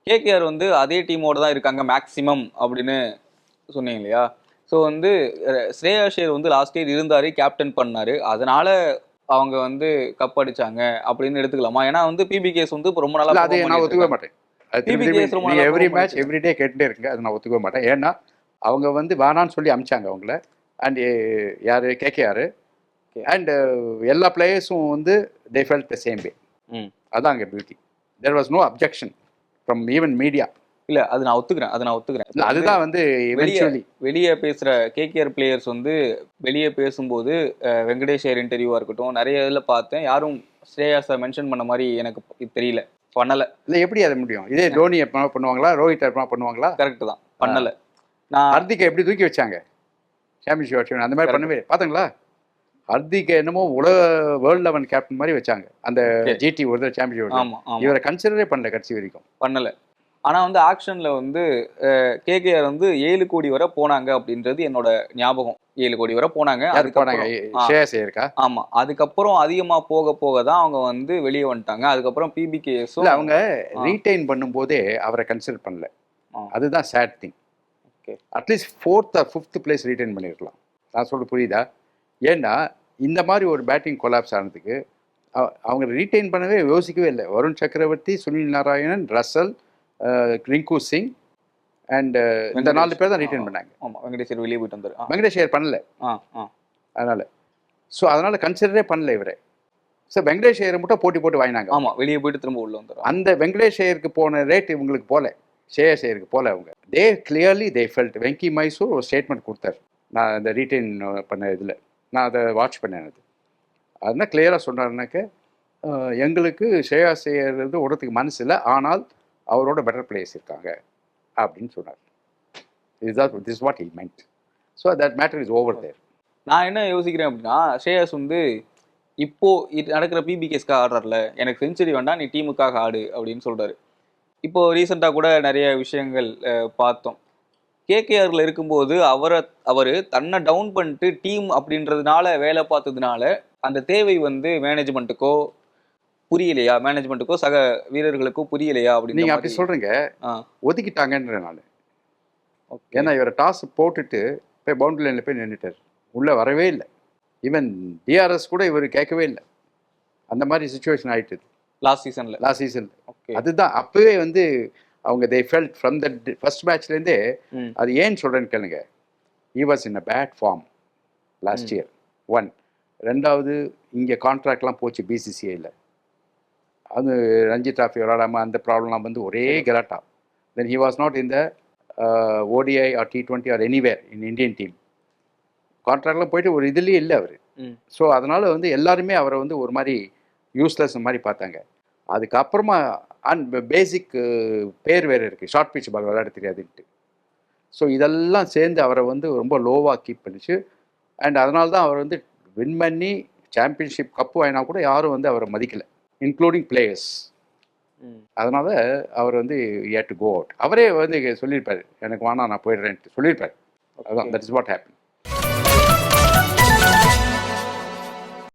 KKR வந்து அதே டீமோட தான் இருக்காங்க மேக்ஸிமம் அப்படின்னு சொன்னீங்க இல்லையா? ஸோ வந்து ஸ்ரேயா ஷேர் வந்து லாஸ்ட் இயர் இருந்தாரு, கேப்டன் பண்ணாரு, அதனால அவங்க வந்து கப் அடிச்சாங்க அப்படின்னு எடுத்துக்கலாமா? ஏன்னா வந்து பிபிகேஎஸ் வந்து ரொம்ப நாளா அது நான் ஒத்துக்கவே மாட்டேன். பிபிகேஎஸ் ரொம்ப நீங்க எவ்ரி மேட்ச் எவ்ரிடே கேட்டுட்டே இருக்குங்க, அது நான் ஒத்துக்கவே மாட்டேன். ஏன்னா அவங்க வந்து வேணான்னு சொல்லி அமிச்சாங்க அவங்கள. அண்ட் யாரு கேகேஆர் அண்ட் எல்லா பிளேயர்ஸும் வந்து they felt the same way. அதான் அங்கே beauty. There was no objection from even media. இல்ல அது நான் ஒத்துக்கிறேன். அதுதான் வந்து வெளியே பேசுற கேகேஆர் பிளேயர்ஸ் வந்து வெளியே பேசும்போது வெங்கடேஷ் ஐயர் இன்டர்வியூவா இருக்கட்டும், நிறைய இதில் பார்த்தேன், யாரும் ஸ்ரேயாஸை மென்ஷன் பண்ண மாதிரி எனக்கு தெரியல, பண்ணல. இல்லை எப்படி அது முடியும்? இதே தோனி எப்போ பண்ணுவாங்களா, ரோஹித் எப்போ பண்ணுவாங்களா? கரெக்ட் தான், பண்ணல. நான் ஹர்திகை எப்படி தூக்கி வச்சாங்க சாம்பியன்ஷிப், அந்த மாதிரி பண்ணவே பார்த்தீங்களா? ஹர்திகை என்னமோ வேர்ல்ட் லெவல் கேப்டன் மாதிரி வச்சாங்க அந்த ஜிடி ஒரு சாம்பியன்ஷிப். இவரை கன்சிடரே பண்ணல கடைசி வரைக்கும், பண்ணல. ஆனால் வந்து ஆக்ஷனில் வந்து கேகேஆர் வந்து 7 கோடி வரை போனாங்க அப்படின்றது என்னோட ஞாபகம். 7 கோடி வரை போனாங்க. ஆமாம். அதுக்கப்புறம் அதிகமாக போக போக தான் அவங்க வந்து வெளியே வந்துட்டாங்க. அதுக்கப்புறம் பிபிகேஎஸும் அவங்க ரீடைன் பண்ணும்போதே அவரை கன்சிடர் பண்ணல. அதுதான் sad thing. Okay, at least 4th or 5th place retain பண்ணியிருக்கலாம். நான் சொல்ல புரியுதா? ஏன்னா இந்த மாதிரி ஒரு பேட்டிங் கொலாப்ஸ் ஆனதுக்கு அவங்க ரீடைன் பண்ணவே யோசிக்கவே இல்லை. வருண் சக்கரவர்த்தி, சுனில் நாராயணன், ரசல், ரிங்கு சிங் அண்ட் இந்த 4 பேர் தான் ரீடைன் பண்ணாங்க. ஆமாம், வெங்கடேஷ் வெளியே போயிட்டு வந்தார். வெங்கடேஷ் ஐயர் பண்ணல. அதனால கன்சிடரே பண்ணல இவரை. ஸோ வெங்கடேஷ் ஐயரை மட்டும் போட்டு வாங்கினாங்க. ஆமாம், வெளியே போயிட்டு திரும்ப உள்ள வந்துடும். அந்த வெங்கடேஷ் ஐயருக்கு போன ரேட் இவங்களுக்கு போல, ஸ்ரேயாஸ் ஐயருக்கு போல. அவங்க கிளியர்லி ஃபெல்ட். வெங்கி மைசூர் ஒரு ஸ்டேட்மெண்ட் கொடுத்தார், நான் அந்த ரீடைன் பண்ண இதில் நான் அதை வாட்ச் பண்ணேன். அதுதான் கிளியராக சொன்னாருனாக்க, எங்களுக்கு ஸ்ரேயாஸ் ஐயர் விடுறதுக்கு மனசு இல்லை, ஆனால் அவரோட பெட்டர் பிளேயர்ஸ் இருக்காங்க அப்படின்னு சொன்னார். This what he meant. So that matter is over there. நான் என்ன யோசிக்கிறேன் அப்படின்னா, ஸ்ரேயாஸ் வந்து இப்போ நடக்கிற பிபிகேஸ்க்காக ஆடுறாருல, எனக்கு செஞ்சுரி வேண்டாம், நீ டீமுக்காக ஆடு அப்படின்னு சொல்றாரு. இப்போ ரீசெண்டாக கூட நிறைய விஷயங்கள் பார்த்தோம். கேகேஆர்ல இருக்கும்போது அவர் தன்னை டவுன் பண்ணிட்டு டீம் அப்படின்றதுனால வேலை பார்த்ததுனால அந்த தேவை வந்து மேனேஜ்மெண்ட்டுக்கோ புரியலையா, மேனேஜ்மெண்ட்டுக்கோ சக வீரர்களுக்கோ புரியலையா அப்படின்னு நீங்க அப்படி சொல்றீங்க. ஒதுக்கிட்டாங்கன்ற நான். ஏன்னா இவரை டாஸ் போட்டுட்டு போய் பவுண்டரி லைன்ல போய் நின்றுட்டார், உள்ள வரவே இல்லை. ஈவன் டிஆர்எஸ் கூட இவர் கேட்கவே இல்லை. அந்த மாதிரி சுச்சுவேஷன் ஆயிட்டு லாஸ்ட் சீசன்ல. அதுதான் அப்பவே வந்து அவங்க they felt from the first மேட்ச்லேருந்தே. அது ஏன்னு சொல்றேன்னு கேளுங்க. He was in a bad form last year. 1. 2வது இங்கே கான்ட்ராக்ட்லாம் போச்சு பிசிசிஐயில். அது ரஞ்சி டிராஃபி விளாடாமல் அந்த ப்ராப்ளம்லாம் வந்து ஒரே கலாட்டா. Then he was not in the ODI or T20 or anywhere in Indian team. கான்ட்ராக்ட்லாம் போயிட்டு ஒரு இதுலேயே இல்லை அவர். ஸோ அதனால் வந்து எல்லாருமே அவரை வந்து ஒரு மாதிரி யூஸ்லெஸ் மாதிரி பார்த்தாங்க. அதுக்கப்புறமா பேசிக் பேர் வேறு இருக்குது, ஷார்ட் பிச் பால் விளையாட தெரியாதுன்ட்டு. ஸோ இதெல்லாம் சேர்ந்து அவரை வந்து ரொம்ப லோவாக கீப் பண்ணிச்சு. அண்ட் அதனால தான் அவர் வந்து வின் பண்ணி சாம்பியன்ஷிப் கப்பு வாங்கினா கூட யாரும் வந்து அவரை மதிக்கலை, இன்க்ளூடிங் பிளேயர்ஸ். அதனால அவர் வந்து டு கோ அவுட். அவரே வந்து சொல்லியிருப்பார், எனக்கு வேணா நான் போயிடுறேன்ட்டு சொல்லியிருப்பார். அதான் தட் இஸ் வாட் ஹேப்பன்.